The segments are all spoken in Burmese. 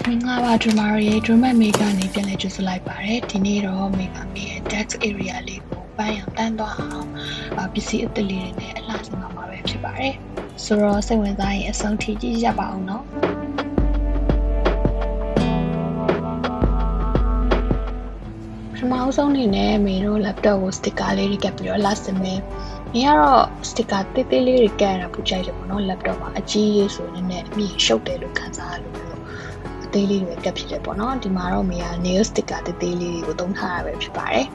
Mingaba Drumari, Drumay Mega Nipian just like Barret, Tinero, Mega Me, Dex area Lego, Bayam Tando, PC at the leading last in our web Barret. So, say when I a song teaches about no. Mouse only name, Miro laptop was stick a lady capture last May. Here, stick a titly care a puchai no laptop, a G so in me show the look as I look. Daily ပဲကပ်ဖြစ်တယ်ပေါ့နော်ဒီမှာတော့မေက nail sticker တေးသေးလေးတွေကိုသုံးထားတာပဲဖြစ်ပါတယ်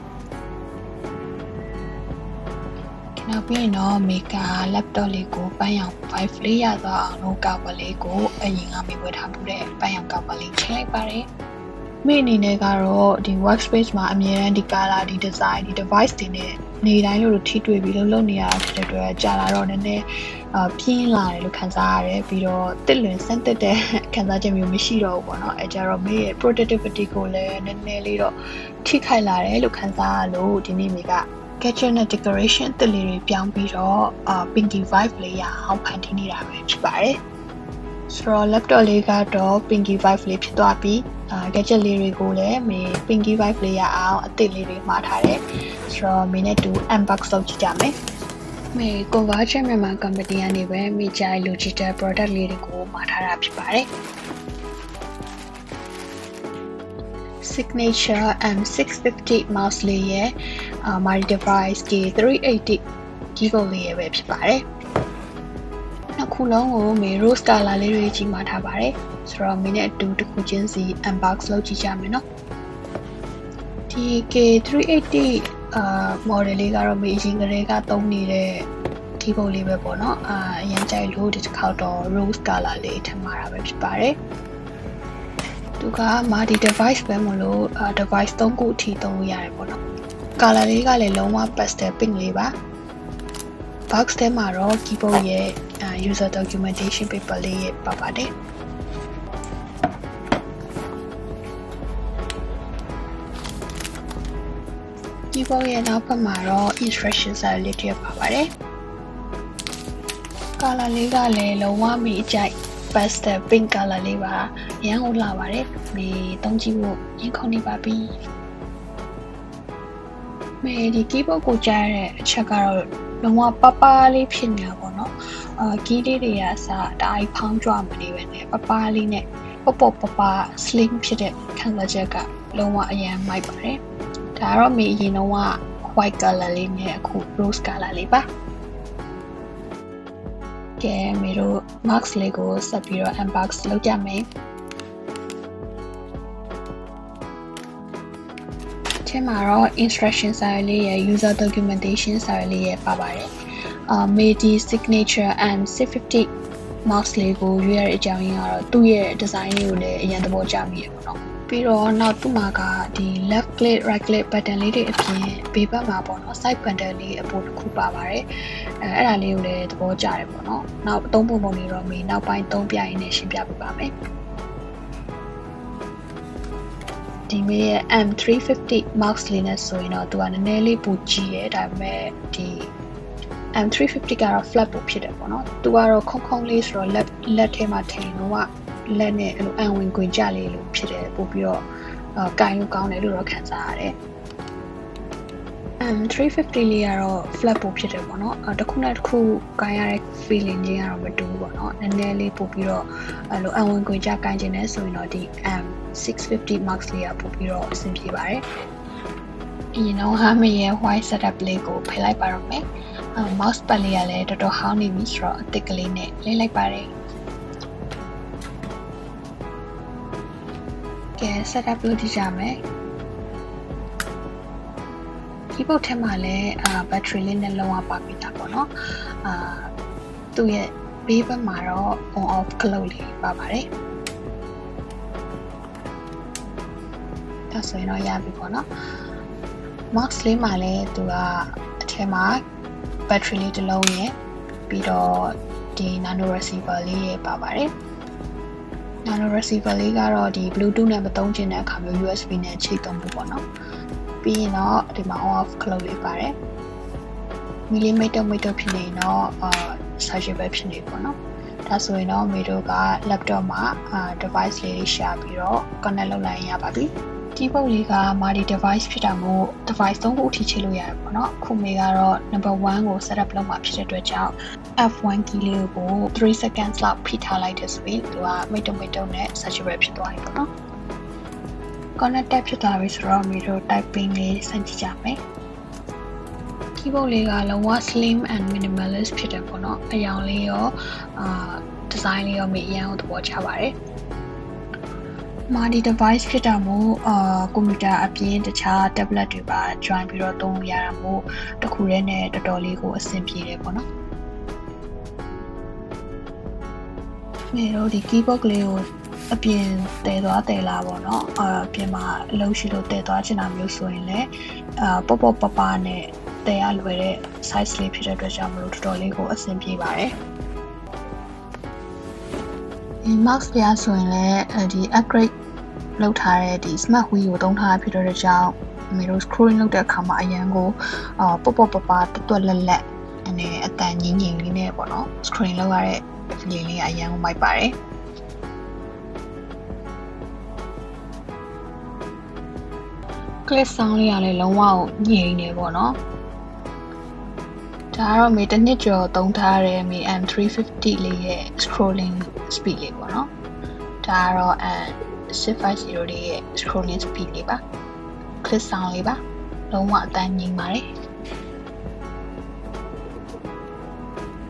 နောက်ပြီးတော့မေက laptop လေးကိုပန်းရောင် 5 လေးရသွားအောင်လို့ cover လေးကိုအရင်ကမေဝယ်ထားမှုတဲ့ပန်းရောင် cover လေးချိန်လိုက်ပါတယ်မေအနေနဲ့ကတော့ဒီ workspace မှာအမြဲတမ်းဒီ color ဒီ design ဒီ device တွေနဲ့နေတိုင်းလို့ထိတွေ့ပြီးလုပ်နေရတာဖြစ်တဲ့အတွက်ကြာလာတော့နည်းနည်းပြင်းလာတယ်လို့ခံစားရတယ်ပြီးတော့တစ်လွင်စမ်းတက်တဲ့ခံစားချက်မျိုးမရှိတော့ဘူးပေါ့နော်အဲကြတော့မေရဲ့ productivity ကိုလည်းနည်းနည်းလေးတော့ထိခိုက်လာတယ်လို့ခံစားရလို့ဒီနေ့မေက gadget နဲ့ decoration တစ်လေးတွေပြောင်းပြီးတော့pinky vibe လေးရအောင်ဖန်တီးနေတာပဲဖြစ်ပါတယ်ဆိုတော့ laptop လေးကတော့ pinky vibe လေးဖြစ်သွားပြီးgadget လေးတွေကိုလည်းမေ pinky vibe လေးရအောင်အသစ်လေးတွေမှာထားတယ်ဆိုတော့မေနဲ့တူ unbox လုပ်ကြည့်ကြမယ်မေ conversion မြန်မာ company ကနေပဲမေကြိုင် Logitech product လေးတွေကိုမှာထားတာဖြစ်ပါတယ် signature M650 mouse လေးရဲ့my device K380 keyboard လေးရဲ့ပဲဖြစ်ပါတယ်နောက်ခုလုံးကိုမေ rose color လေးတွေကြီးမှာထားပါတယ်ဆိုတော့မေနဲ့အတူတစ်ခုချင်းစီ unbox လုပ်ကြည့်ကြမယ်နော်ဒီ K380 model လေးကတော့မေအရင်ကတည်းကသုံးနေတဲ့ keyboard လေးပဲပေါ့နော်အရင်ကြိုက်လို့ဒီတစ်ခါတော့ rose color လေးထည့်မှာတာပဲဖြစ်ပါတယ်သူကမာဒီ device ပဲမလို့ device 3ခုအထိသုံးလို့ရတယ်ပေါ့နော် color လေးကလည်းလုံးဝ pastel pink လေးပါ box ထဲမှာတော့ keyboard ရဲ့ user documentation paper လေးရဲ့ပါပါတယ်keyboard ရဲ့နောက်ဘက်မှာတော့ instruction စာလေးတွေပါပါတယ် color လေးကလည်းလုံးဝမိအကြိုက် pastel pink color လေးပါရမ်းဟုတ်လာပါတယ်မေသုံးကြည့်ဖို့ရင်ခုန်နေပါပြီမေဒီ keyboard ကိုကြားရတဲ့အချက်ကတော့လုံးဝပပလေးဖြစ်နေတာပေါ့နော်key လေးတွေကအစဒါအိဖောင်းကြွမနေပဲနဲ့ပပလေးနဲ့ပပ slim ဖြစ်တဲ့ခံစားချက်ကလုံးဝအရင်မိုက်ပါတယ်ဒါကတော့မေအရင်တော့ white color လေးနဲ့အခု rose color လေးပါကဲမေတို့ mask လေးကိုဆက်ပြီးတော့ unbox လုပ်ကြမယ်ထဲမှာတော့ instruction စာရွက်လေးရဲ့ user documentation စာရွက်လေးရဲ့ပါပါတယ်မေဒီ signature M650 mouse လေးကိုရွေးရတဲ့အကြောင်းရင်းကတော့သူ့ရဲ့ design လေးကိုလည်းအရင်သဘောကျမိရပေါ့နော်ပြီးတော့နောက်သူ့မှာကဒီ left click right click button လေးတွေအပြင်ဘေးဘက်မှာပေါ့နော် side button လေးအပေါ်တစ်ခုပါပါတယ်အဲ့ဒါလေးကိုလည်းသဘောကျတယ်ပေါ့နော်နောက်သုံးပုံလေးတော့မေနောက်ပိုင်းသုံးပြရင်းနဲ့ရှင်းပြပေးပါမယ်ဒီမေရဲ့ M350 mouse လေးနဲ့ဆိုရင်တော့သူကနည်းနည်းလေးပိုကြီးတယ်ဒါပေမဲ့ဒီ M350 ကတော့ flat ပိုဖြစ်တယ်ပေါ့နော်သူကတော့ခုံလေးဆိုတော့လက်ထဲမှာထည့်တော့လက်နဲ့အဲ့လိုအံဝင်ခွင်ကြလေးလို့ဖြစ်တယ်ပို့ပြီးတော့ကိုင်လို့ကောင်းတယ်လို့တော့ခံစားရတယ် 350 လေးကတော့ flat ပို့ဖြစ်တယ်ပေါ့နော်တစ်ခုနဲ့တစ်ခုကိုင်ရတဲ့ feeling ချင်းကတော့မတူဘူးပေါ့နော်နည်းနည်းလေးပို့ပြီးတော့အဲ့လိုအံဝင်ခွင်ကြကိုင်ခြင်းနဲ့ဆိုရင်တော့ဒီ M650 max လေးကပို့ပြီးတော့အဆင်ပြေပါတယ်ဒီတော့ဟာမေရဲ့ white setup လေးကိုဖိလိုက်ပါတော့မယ် mouse pad လေးကလည်းတော်တော်ဟောင်းနေပြီဆိုတော့အသစ်ကလေးနဲ့လိမ့်လိုက်ပါတယ်ကဲ setup လုပ်ကြည့်ကြမယ် keyboard ထဲမှာလည်းbattery လေးနဲ့လုံးဝပါပြီးတာပေါ့နော်သူ့ရဲ့ဘေးဘက်မှာတော့ on off clock လေးပါပါတယ်ဒါဆိုရင်တော့ရပြီပေါ့နော် mouse လေးမှာလည်းသူကအထဲမှာ battery လေးတစ်လုံးရယ်ပြီးတော့ဒီ nano receiver လေးရပါပါတယ် nano receiver လေးကတော့ဒီ bluetooth နဲ့မသုံးချင်တဲ့အခါမျိုး USB နဲ့ချိတ်သုံးဖို့ပေါ့နော်ပြီးရင်တော့ဒီမှာ on off clock လေးပါတယ် millimeter ဖြစ်နေတော့surgical ဖြစ်နေပေါ့နော် ဒါဆိုရင်တော့မေတို့က laptop မှာdevice လေးတွေရှာပြီးတော့ connect လုပ်လိုက်ရပါပြီkeyboard လေးက multi device ဖြစ်တာမို့ device 3ခုအထိချိလို့ရတယ်ပေါ့နော်ခုမေကတော့ number 1ကို setup လုပ်မှာဖြစ်တဲ့အတွက်ကြောင့် F1 key လေးကို3 seconds လောက်ဖိထားလိုက်တဲ့ဆိုရင်သူကမိတ်တုံနဲ့ searchable ဖြစ်သွားပြီပေါ့နော် connected ဖြစ်သွားပြီဆိုတော့မေတို့ typing လေးစမ်းကြည့်ကြမယ် keyboard လေးကလုံးဝ slim and minimalist ဖြစ်တယ်ပေါ့နော်အရောင်လေးရောdesign လေးရောမေအရင်ကသဘောကျပါတယ် multi device ဖြစ်တာမို့ကွန်ပျူတာအပြင်တခြား tablet တွေပါ join ပြီးတော့သုံးလို့ရတာမို့တစ်ခုတည်းနဲ့တော်တော်လေးကိုအဆင်ပြေတယ်ပေါ့နော်မေတို့ဒီ keyboard ကလေးကိုအပြင်တည်သွားတယ်လားပေါ့နော်အပြင်မှာအလုပ်ရှိလို့တည်သွားချင်တာမျိုးဆိုရင်လည်းပေါ့ပနဲ့တည်ရလွယ်တဲ့ size လေးဖြစ်တဲ့အတွက်ကြောင့်မလို့တော်တော်လေးကိုအဆင်ပြေပါတယ်ဒီ mouse ပြဆိုရင်လည်းဒီ upgrade လုပ်ထားတဲ့ဒီ smart wheel ကိုသုံးထားဖြစ်တဲ့ကြောင့်မေတို့ scrolling လုပ်တဲ့အခါမှာအရန်ကိုပေါ့တွတ်လက်နဲ့အတန်ငြင်းလေးနဲ့ပေါ့နော် screen လောက်ရတဲ့ feeling လေးအရန်ကိုမိုက်ပါတယ် click sound လေးကလည်းလုံးဝညင်နေပေါ့နော်ဒါကတော့မေတစ်နှစ်ကျော်သုံးထားတဲ့မေ M350 လေးရဲ့ scrolling speed လေးပေါ့နော်ဒါကတော့650လေးရဲ့ scrolling speed လေးပါ click sound လေးပါလုံးဝအတန်ငြိမ်ပါတယ်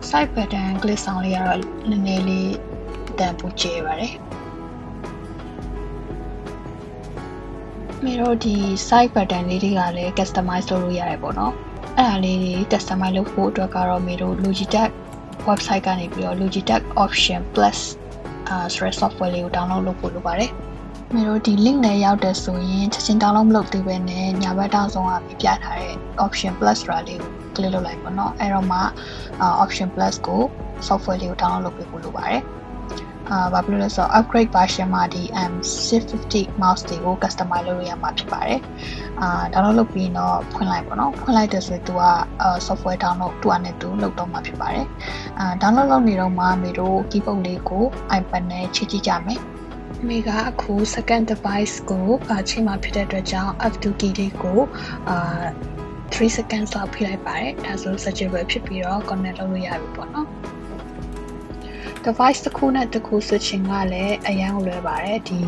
side button click sound လေးကတော့နည်းနည်းလေးအတန်ပူကျဲပါတယ်မေတို့ဒီ side button လေးတွေကလည်း customize လုပ်လို့ရတယ်ပေါ့နော်အဲ့ဒါလေးတွေ customize လုပ်ဖို့အတွက်ကတော့မေတို့ Logitech website ကနေပြီးတော့ Logitech option plus ဆိုတဲ့ software လေးကို download လုပ်ဖို့လိုပါတယ်မေတို့ဒီ link နဲ့ရောက်တယ်ဆိုရင်ချက်ချင်း download မလုပ်သေးဘဲနဲ့ညာဘက်တောင်ဆုံးကပြထားတဲ့ option plus ဆိုတာလေးကို click လုပ်လိုက်ပေါ့နော်အဲ့တော့မှ option plus ကို software လေးကို download လုပ်ပေးဖို့လိုပါတယ်ဘာဖြစ်လို့လဲဆိုတော့ upgrade version မှာဒီ M650 mouse တွေကို customize လုပ်ရမှာဖြစ်ပါတယ်download လုပ်ပြီးတော့ဖွင့်လိုက်ပေါ့နော်ဖွင့်လိုက်တဲ့ဆိုသူကsoftware download တူအနေနဲ့တူလုပ်တော့မှာဖြစ်ပါတယ်download လုပ်နေတော့မှမေတို့ keyboard လေးကို iPad နဲ့ချိတ်ကြည့်ကြမယ်မေကအခု second device ကိုချိန်မှာဖြစ်တဲ့အတွက်ကြောင့် F2 key လေးကို3 seconds လောက်ဖိလိုက်ပါတယ်ဒါဆို searchable ဖြစ်ပြီးတော့ connect လုပ်လို့ရပြီပေါ့နော်device တစ်ခုနဲ့တစ်ခု switching ကလည်းအရင်လွယ်ပါတယ်ဒီ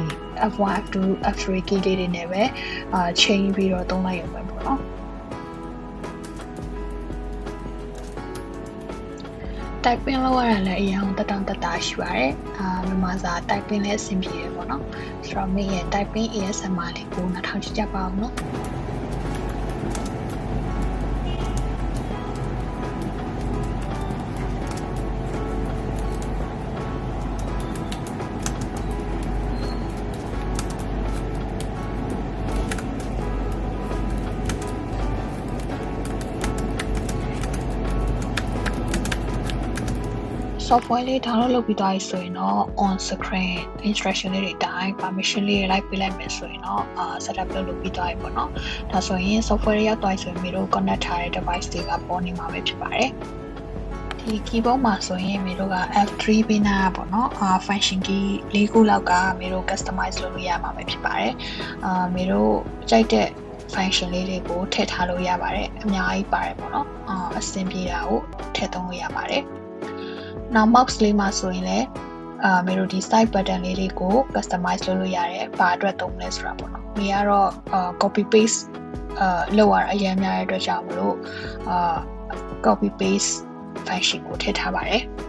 F1 F2 F3 key လေးတွေနဲ့ပဲchange ပြီးတော့သုံးလိုက်ရုံပဲပေါ့နော် typing လုပ်ရတာလည်းအရင်တက်တာရှိပါတယ်မြန်မာစာ typing လည်းအဆင်ပြေတယ်ပေါ့နော်ဆိုတော့မိရဲ့ typing ASMR လေးကိုနားထောင်ကြည့်ကြပါဦးနော် software လေး download လုပ်ပြီးသွားပြီဆိုရင်တော့ on screen instruction လေးတွေတိုင်း permission လေးတွေလိုက်ပေးလိုက်မယ်ဆိုရင်တော့setup လုပ်ပြီးသွားပြီပေါ့နော်ဒါဆိုရင် software ရောက်သွားပြီဆိုရင်မေတို့ connect ထားတဲ့ device တွေကပေါ်နေမှာပဲဖြစ်ပါတယ်ဒီ keyboard မှာဆိုရင်မေတို့က F3 ပေးနာပေါ့နော်function key ၄ခုလောက်ကမေတို့ customize လုပ်လို့ရမှာပဲဖြစ်ပါတယ်မေတို့ကြိုက်တဲ့ function လေးတွေကိုထည့်ထားလို့ရပါတယ်အများကြီးပါတယ်ပေါ့နော်အဆင်ပြေတာကိုထည့်သုံးလို့ရပါတယ်နောက် mouse လေးမှာဆိုရင်လည်းမေတို့ဒီ side button လေးတွေကို customize လုပ်လို့ရတယ်ဘာအတွက်သုံးလဲဆိုတာပေါ့နော်။မေကတော့ copy paste လုပ်ရအရင်များတဲ့အတွက်ကြောင့်မလို့copy paste function ကိုထည့်ထားပါတယ်။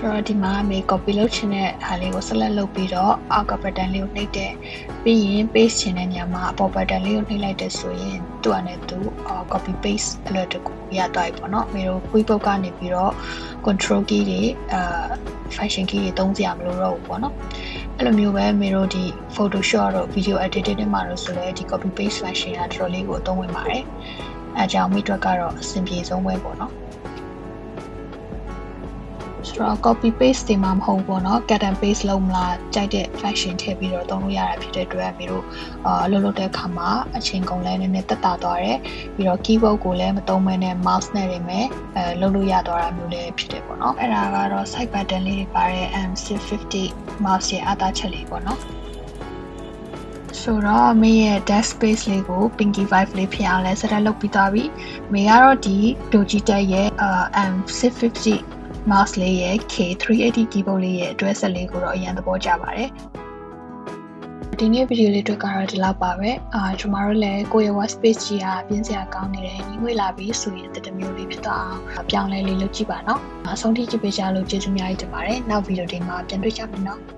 ဆိုတော့ဒီမှာမေ copy လုပ်ချင်တဲ့ဟာလေးကို select လုပ်ပြီးတော့အောက်က button လေးကိုနှိပ်တယ်ပြီးရင် paste ချင်တဲ့နေရာမှာအပေါ် button လေးကိုနှိပ်လိုက်တဲ့ဆိုရင်သူ့အနေနဲ့သူ copy paste အလွယ်တကူရသွားပြီပေါ့နော်မေတို့ keyboard ကနေပြီးတော့ control key တွေfunction key တွေသုံးစရာမလိုတော့ဘူးပေါ့နော်အဲ့လိုမျိုးပဲမေတို့ဒီ Photoshop တို့ video editing တွေမှာလို့ဆိုလဲဒီ copy paste function ကတော်တော်လေးကိုအသုံးဝင်ပါတယ်အဲကြောင့်မိအတွက်ကတော့အဆင်ပြေဆုံးပဲပေါ့နော် ဆိုတော့ copy paste တွေမှမဟုတ်ဘူးเนาะ cut and paste လုပ်မလားကြိုက်တဲ့ function ထည့်ပြီးတော့သုံးလို့ရတာဖြစ်တဲ့အတွက်အမေတို့လုပ်တဲ့အခါမှာအချိန်ကုန်လဲနည်းနည်းတက်တာသွားတယ်ပြီးတော့ keyboard ကိုလည်းမသုံးဘဲနဲ့ mouse နဲ့နေမယ်လုပ်လို့ရသွားတာမျိုးလည်းဖြစ်တယ်ပေါ့เนาะအဲ့ဒါကတော့ side button လေးတွေပါတဲ့ M650 mouse ရဲ့အသားချက်လေးပေါ့เนาะဆိုတော့မေရဲ့ desk space လေးကို pinky vibe လေးဖြစ်အောင်လဲ set up လုပ်ပြီးသွားပြီမေကတော့ဒီ Logitech ရဲ့ M650 mouse လေးရဲ့ K380 keyboard လေးရဲ့အတွက်ဆက်လေးကိုတော့အရင်သဘောကျပါတယ်ဒီနေ့ဗီဒီယိုလေးတွေ့ကတော့ဒီလောက်ပါပဲကျွန်တော်တို့လည်းကိုယ့်ရဲ့ workspace ကြီးဟာပြင်းစရာကောင်းနေတယ်ညီငွေလာပြီးဆိုရင်တစ်မျိုးလေးဖြစ်သွားအောင်ပြောင်းလဲလေးလုပ်ကြည့်ပါနော်အဆုံးထိကြည့်ပေးကြလို့ကျေးဇူးများကြီးတင်ပါတယ်နောက်ဗီဒီယိုတွေမှာပြန်တွေ့ကြမယ်နော်